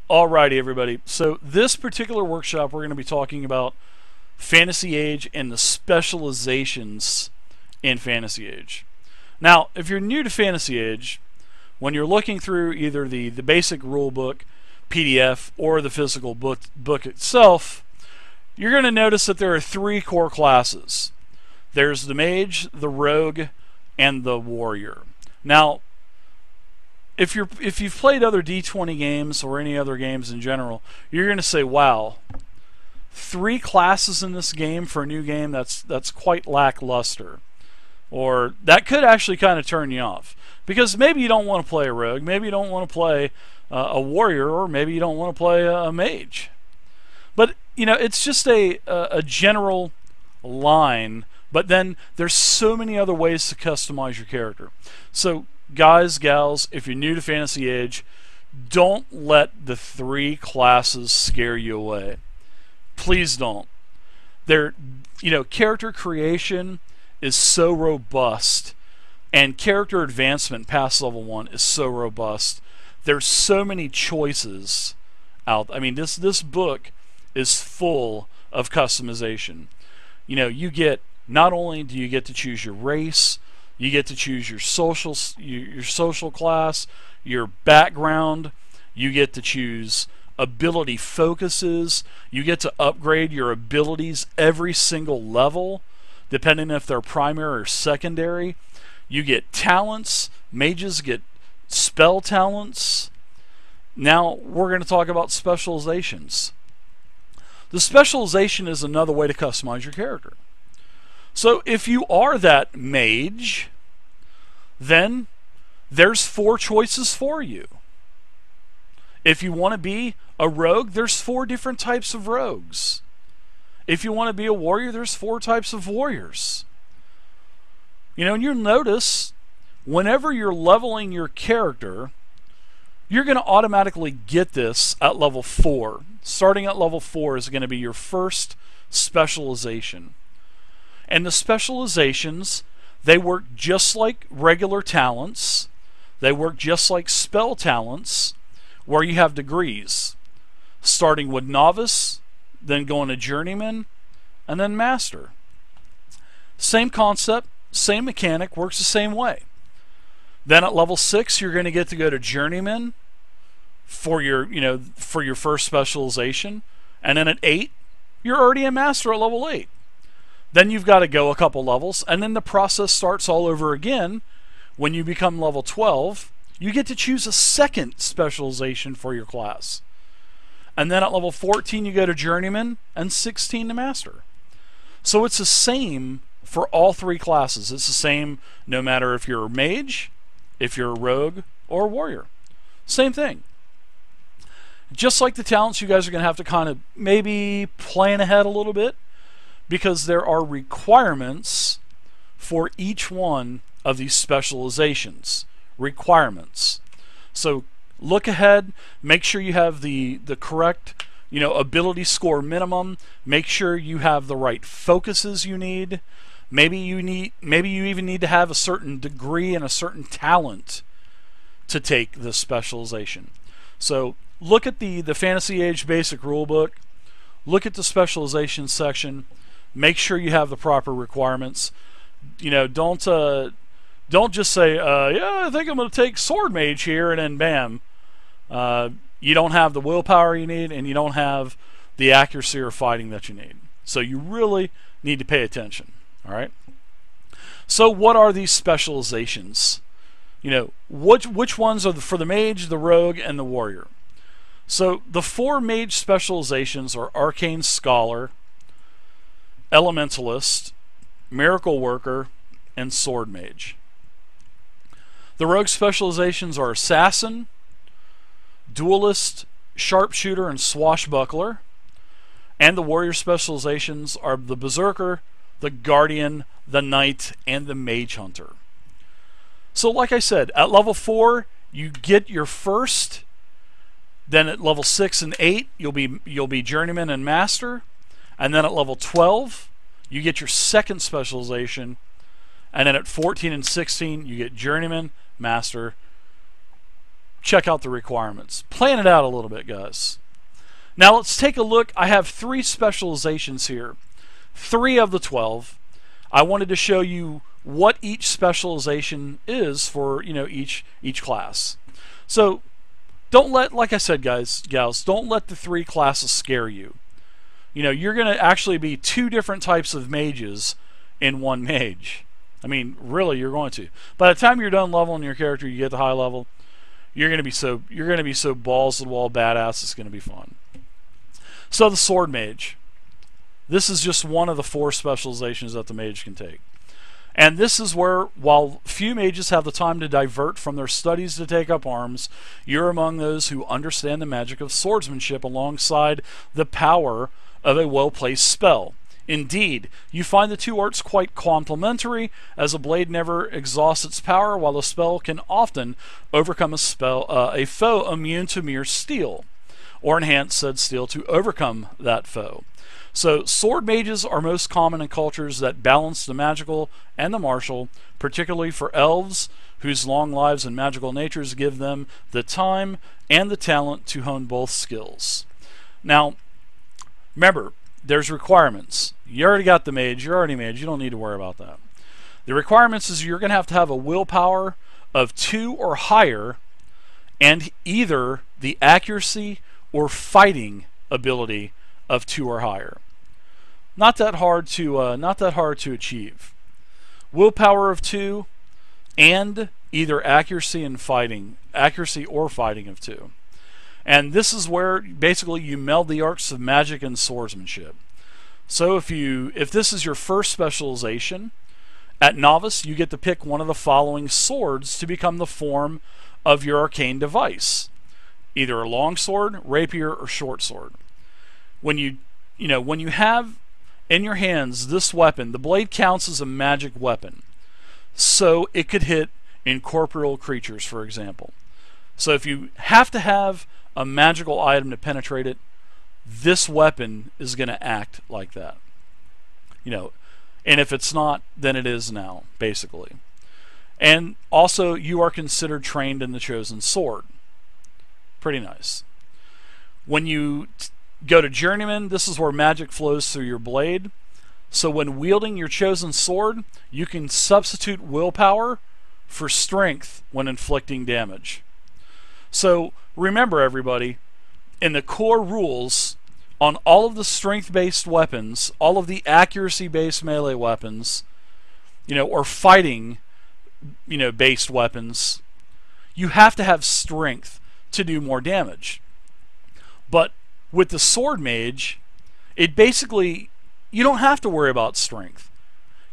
Alrighty, everybody. So this particular workshop, we're going to be talking about Fantasy Age and the specializations in Fantasy Age. Now, if you're new to Fantasy Age, when you're looking through either the Basic Rulebook PDF or the physical book itself, you're going to notice that there are three core classes. There's the Mage, the Rogue, and the Warrior. Now, if you've played other D20 games or any other games in general, you're going to say, "Wow, three classes in this game for a new game, that's quite lackluster." Or that could actually kind of turn you off. Because maybe you don't want to play a rogue, maybe you don't want to play a warrior, or maybe you don't want to play a mage. But, you know, it's just a general line, but then there's so many other ways to customize your character. So, guys, gals, if you're new to Fantasy Age, don't let the three classes scare you away. Please don't. Character creation is so robust, and character advancement past level 1 is so robust. There's so many choices out. I mean, this book is full of customization. You know, not only do you get to choose your race, you get to choose your social class, your background. You get to choose ability focuses. You get to upgrade your abilities every single level, depending if they're primary or secondary. You get talents. Mages get spell talents. Now we're going to talk about specializations. The specialization is another way to customize your character. So if you are that mage, then there's 4 choices for you. If you want to be a rogue, there's 4 different types of rogues. If you want to be a warrior, there's 4 types of warriors. You know, and you'll notice whenever you're leveling your character, you're going to automatically get this at level 4. Starting at level 4 is going to be your first specialization. And the specializations, they work just like regular talents. They work just like spell talents, where you have degrees, starting with novice, then going to journeyman, and then master. Same concept, same mechanic, works the same way. Then at level 6, you're going to get to go to journeyman for your first specialization, and then at 8, you're already a master at level 8. Then you've got to go a couple levels, and then the process starts all over again. When you become level 12, you get to choose a second specialization for your class. And then at level 14, you go to journeyman, and 16 to master. So it's the same for all 3 classes. It's the same no matter if you're a mage, if you're a rogue, or a warrior. Same thing. Just like the talents, you guys are going to have to kind of maybe plan ahead a little bit, because there are requirements for each one of these specializations. Requirements. So look ahead, make sure you have the correct, ability score minimum. Make sure you have the right focuses you need. Maybe you even need to have a certain degree and a certain talent to take this specialization. So look at the Fantasy Age Basic Rulebook. Look at the specialization section. Make sure you have the proper requirements. Don't just say, yeah, I think I'm going to take Sword Mage here, and then bam. You don't have the willpower you need, and you don't have the accuracy or fighting that you need. So you really need to pay attention. All right. So what are these specializations? Which ones are for the Mage, the Rogue, and the Warrior? So the 4 Mage specializations are Arcane Scholar, Elementalist, Miracle Worker, and Sword Mage. The Rogue specializations are Assassin, Duelist, Sharpshooter, and Swashbuckler. And the Warrior specializations are the Berserker, the Guardian, the Knight, and the Mage Hunter. So like I said, at level 4, you get your first. Then at level 6 and 8, you'll be Journeyman and Master. And then at level 12, you get your second specialization. And then at 14 and 16, you get Journeyman, Master, check out the requirements. Plan it out a little bit, guys. Now let's take a look. I have 3 specializations here. 3 of the 12. I wanted to show you what each specialization is for, you know, each class. So don't let, like I said, guys, gals, don't let the 3 classes scare you. You know, you're going to actually be 2 different types of mages in one mage. I mean, really, you're going to. By the time you're done leveling your character, you get to high level, you're going to be so balls to the wall badass. It's going to be fun. So the sword mage. This is just one of the 4 specializations that the mage can take. And this is where, while few mages have the time to divert from their studies to take up arms, you're among those who understand the magic of swordsmanship alongside the power of a well-placed spell. Indeed, you find the 2 arts quite complementary, as a blade never exhausts its power, while a spell can often overcome a foe immune to mere steel, or enhance said steel to overcome that foe. So sword mages are most common in cultures that balance the magical and the martial, particularly for elves, whose long lives and magical natures give them the time and the talent to hone both skills. Now, remember, there's requirements. You already got the mage, you're already mage, you don't need to worry about that. The requirements is you're going to have a willpower of 2 or higher, and either the accuracy or fighting ability of 2 or higher. Not that hard to achieve. Willpower of 2 and either accuracy or fighting of 2. And this is where basically you meld the arts of magic and swordsmanship. So if this is your first specialization, at novice you get to pick one of the following swords to become the form of your arcane device. Either a long sword, rapier, or short sword. When you have in your hands this weapon, the blade counts as a magic weapon. So it could hit incorporeal creatures, for example. So if you have to have a magical item to penetrate it, this weapon is going to act like that. You know, and if it's not, then it is now, basically. And also, you are considered trained in the chosen sword. Pretty nice. When you go to journeyman, this is where magic flows through your blade. So when wielding your chosen sword, you can substitute willpower for strength when inflicting damage. So remember, everybody, in the core rules, on all of the strength-based weapons, all of the accuracy-based melee weapons, or fighting, based weapons, you have to have strength to do more damage. But with the sword mage, it basically, you don't have to worry about strength.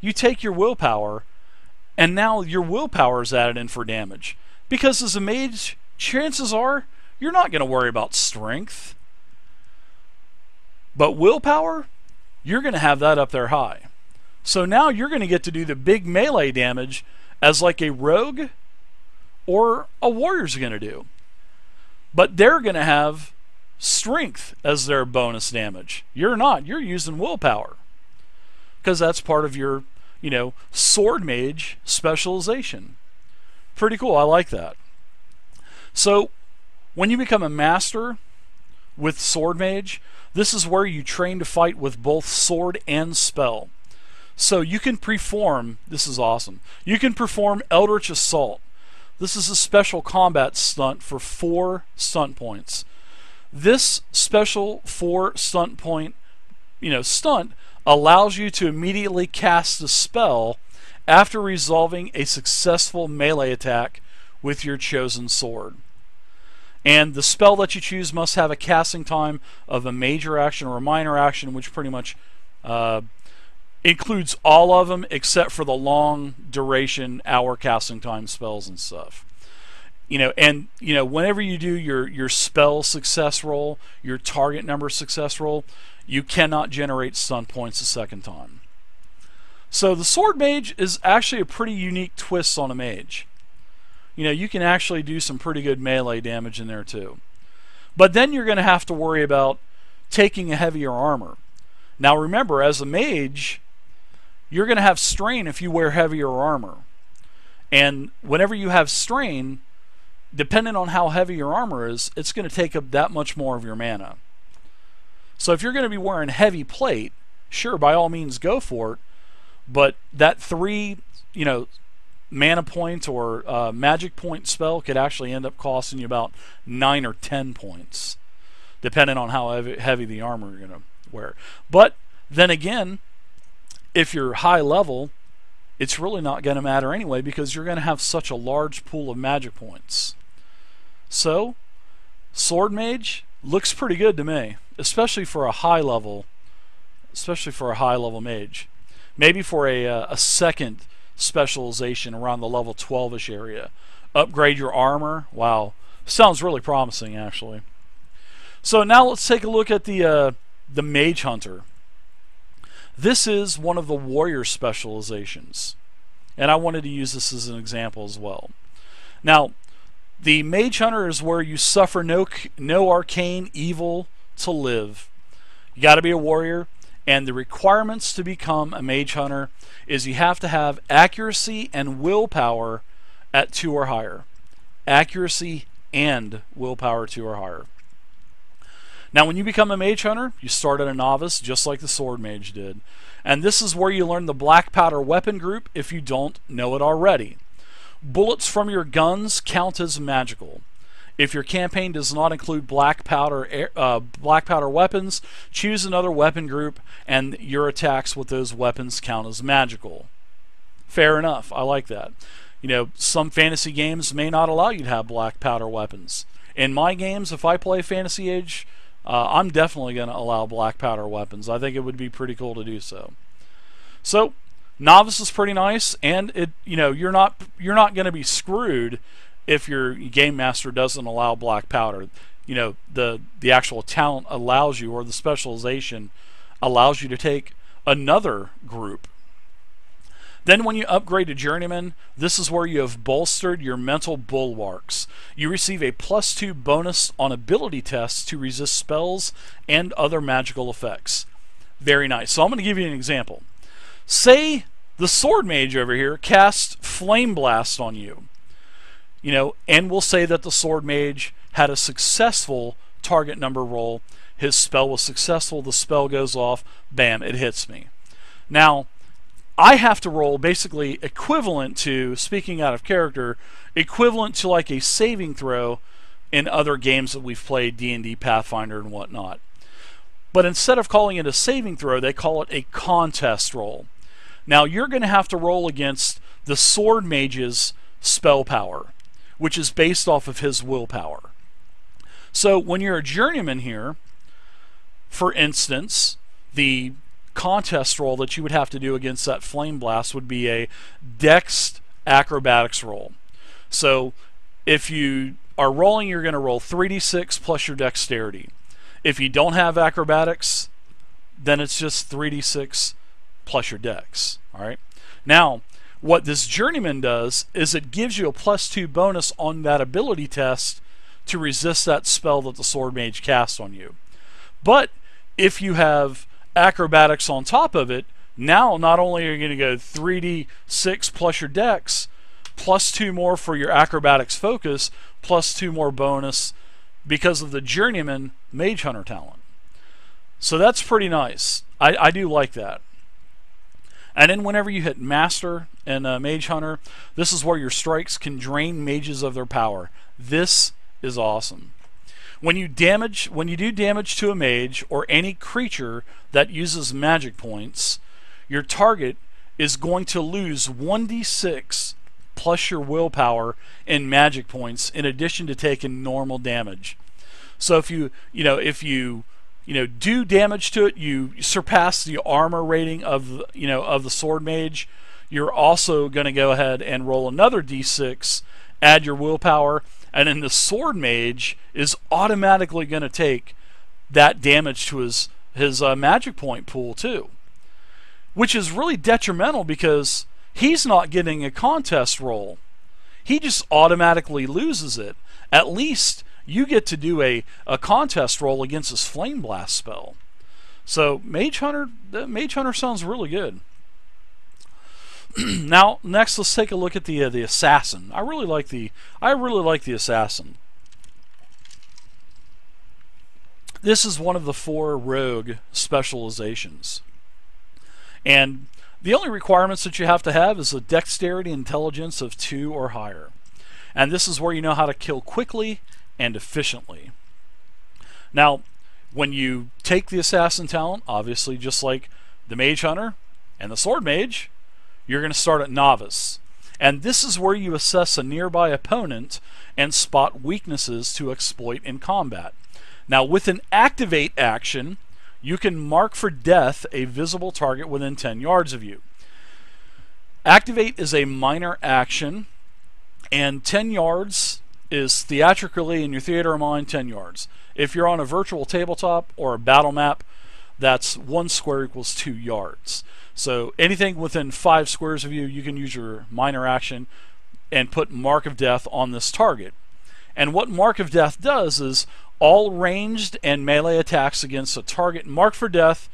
You take your willpower, and now your willpower is added in for damage. Because as a mage, chances are you're not going to worry about strength. But willpower, you're going to have that up there high. So now you're going to get to do the big melee damage as like a rogue or a warrior's going to do. But they're going to have strength as their bonus damage. You're not. You're using willpower. Because that's part of your, sword mage specialization. Pretty cool. I like that. So when you become a master with sword mage, this is where you train to fight with both sword and spell. So you can perform, this is awesome, you can perform Eldritch Assault. This is a special combat stunt for 4 stunt points. This special 4 stunt point, stunt allows you to immediately cast a spell after resolving a successful melee attack with your chosen sword. And the spell that you choose must have a casting time of a major action or a minor action, which pretty much includes all of them except for the long duration hour casting time spells and stuff. Whenever you do your spell success roll, your target number success roll, you cannot generate stun points a second time. So the sword mage is actually a pretty unique twist on a mage. You can actually do some pretty good melee damage in there too. But then you're going to have to worry about taking a heavier armor. Now remember, as a mage, you're going to have strain if you wear heavier armor. And whenever you have strain, depending on how heavy your armor is, it's going to take up that much more of your mana. So if you're going to be wearing heavy plate, sure, by all means go for it, but that 3, mana point or magic point spell could actually end up costing you about 9 or 10 points, depending on how heavy the armor you're going to wear. But then again, if you're high level, it's really not going to matter anyway, because you're going to have such a large pool of magic points. So, Sword Mage looks pretty good to me, especially for a high level mage. Maybe for a second specialization around the level 12ish area. Upgrade your armor. Wow, sounds really promising actually. So now let's take a look at the Mage Hunter. This is one of the warrior specializations, and I wanted to use this as an example as well. Now, the Mage Hunter is where you suffer no arcane evil to live. You got to be a warrior, and the requirements to become a Mage Hunter is you have to have accuracy and willpower at 2 or higher. Accuracy and willpower 2 or higher. Now, when you become a Mage Hunter, you start at a novice, just like the Sword Mage did. And this is where you learn the black powder weapon group if you don't know it already. Bullets from your guns count as magical. If your campaign does not include black powder weapons, choose another weapon group, and your attacks with those weapons count as magical. Fair enough. I like that. Some fantasy games may not allow you to have black powder weapons. In my games, if I play Fantasy Age, I'm definitely going to allow black powder weapons. I think it would be pretty cool to do so. So, novice is pretty nice, and you're not going to be screwed if your game master doesn't allow black powder. The actual talent allows you, or the specialization allows you to take another group. Then when you upgrade to Journeyman, this is where you have bolstered your mental bulwarks. You receive a +2 bonus on ability tests to resist spells and other magical effects. Very nice. So I'm going to give you an example. Say the Sword Mage over here casts Flame Blast on you. And we'll say that the Sword Mage had a successful target number roll. His spell was successful, the spell goes off, bam, it hits me. Now, I have to roll basically equivalent to, speaking out of character, equivalent to like a saving throw in other games that we've played, D&D, Pathfinder, and whatnot. But instead of calling it a saving throw, they call it a contest roll. Now, you're going to have to roll against the Sword Mage's spell power, which is based off of his willpower. So when you're a Journeyman here, for instance, the contest roll that you would have to do against that Flame Blast would be a Dex Acrobatics roll. So if you are rolling, you're going to roll 3d6 plus your Dexterity. If you don't have Acrobatics, then it's just 3d6 plus your Dex. Alright? Now, what this Journeyman does is it gives you a +2 bonus on that ability test to resist that spell that the Sword Mage casts on you. But if you have Acrobatics on top of it, now not only are you going to go 3d6 plus your Dex, +2 more for your Acrobatics focus, +2 more bonus because of the Journeyman Mage Hunter talent. So that's pretty nice. I do like that. And then whenever you hit Master and Mage Hunter, this is where your strikes can drain mages of their power. This is awesome. When you do damage to a mage or any creature that uses magic points, your target is going to lose 1d6 plus your willpower in magic points in addition to taking normal damage. So if you do damage to it, you surpass the armor rating of the Sword Mage, you're also going to go ahead and roll another d6, add your willpower, and then the Sword Mage is automatically going to take that damage to his magic point pool too, which is really detrimental because he's not getting a contest roll. He just automatically loses it. At least you get to do a contest roll against his Flame Blast spell. So Mage Hunter sounds really good. Now, next, let's take a look at the assassin. I really like the assassin. This is one of the 4 rogue specializations, and the only requirements that you have to have is a dexterity intelligence of 2 or higher, and this is where you know how to kill quickly and efficiently. Now, when you take the assassin talent, obviously just like the mage hunter and the sword mage, you're going to start at novice. And this is where you assess a nearby opponent and spot weaknesses to exploit in combat. Now, with an activate action, you can mark for death a visible target within 10 yards of you. Activate is a minor action, and 10 yards is theatrically in your theater of mind 10 yards. If you're on a virtual tabletop or a battle map, that's 1 square equals 2 yards. So anything within 5 squares of you, you can use your minor action and put Mark of Death on this target. And what Mark of Death does is all ranged and melee attacks against a target marked for death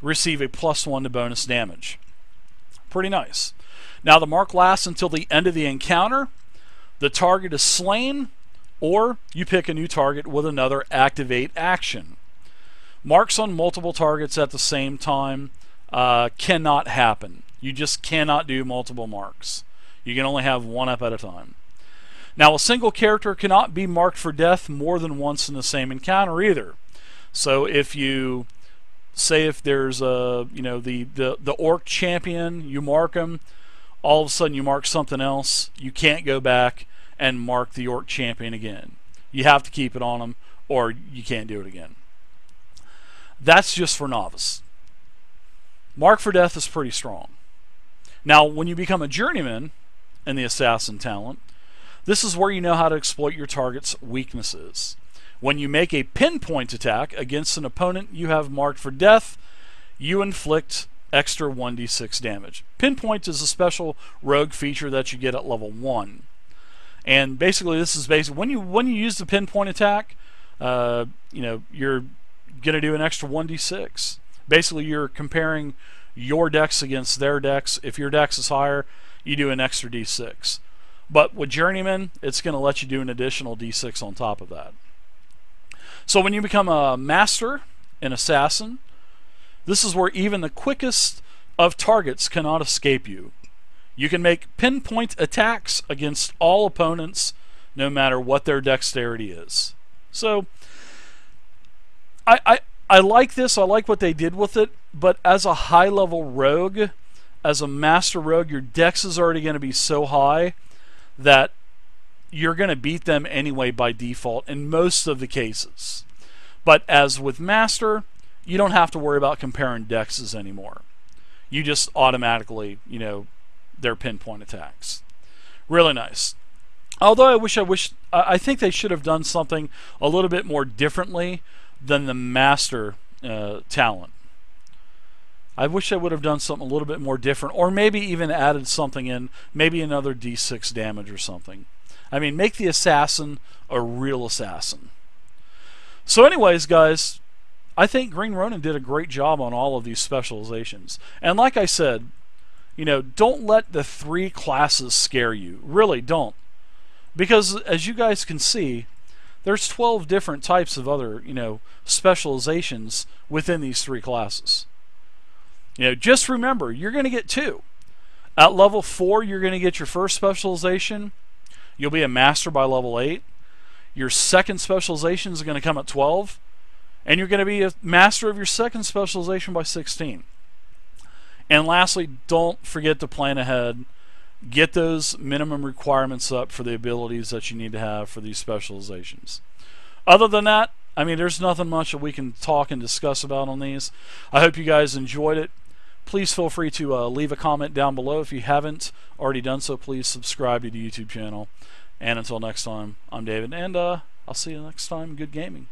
receive a +1 to bonus damage. Pretty nice. Now the mark lasts until the end of the encounter. The target is slain, or you pick a new target with another activate action. Marks on multiple targets at the same time cannot happen. You just cannot do multiple marks. You can only have one up at a time. Now, a single character cannot be marked for death more than once in the same encounter either. So if you say if there's a the orc champion, you mark him, all of a sudden you mark something else, you can't go back and mark the orc champion again. You have to keep it on him, or you can't do it again. That's just for novice. Mark for death is pretty strong. Now, when you become a journeyman in the assassin talent, this is where you know how to exploit your target's weaknesses. When you make a pinpoint attack against an opponent you have marked for death, you inflict extra 1d6 damage. Pinpoint is a special rogue feature that you get at level 1. And basically this is when you use the pinpoint attack, you're going to do an extra 1d6. Basically you're comparing your dex against their dex. If your dex is higher, you do an extra d6. But with Journeyman, it's going to let you do an additional d6 on top of that. So when you become a master, an assassin, this is where even the quickest of targets cannot escape you. You can make pinpoint attacks against all opponents, no matter what their dexterity is. So I like this. I like what they did with it. But as a high-level rogue, as a master rogue, your dex is already going to be so high that you're going to beat them anyway by default in most of the cases. But as with master, you don't have to worry about comparing dexes anymore. You just automatically, their pinpoint attacks. Really nice. Although I think they should have done something a little bit more differently than the master talent. I wish I would have done something a little bit more different, or maybe even added something in, maybe another d6 damage or something. I mean, make the assassin a real assassin. So anyways, guys, I think Green Ronin did a great job on all of these specializations. And like I said, don't let the 3 classes scare you. Really don't. Because as you guys can see, there's 12 different types of other, specializations within these 3 classes. Just remember, you're going to get 2. At level 4, you're going to get your first specialization. You'll be a master by level 8. Your second specialization is going to come at 12. And you're going to be a master of your second specialization by 16. And lastly, don't forget to plan ahead. Get those minimum requirements up for the abilities that you need to have for these specializations. Other than that, I mean, there's nothing much that we can talk and discuss about on these. I hope you guys enjoyed it. Please feel free to leave a comment down below. If you haven't already done so, please subscribe to the YouTube channel. And until next time, I'm David, and I'll see you next time. Good gaming.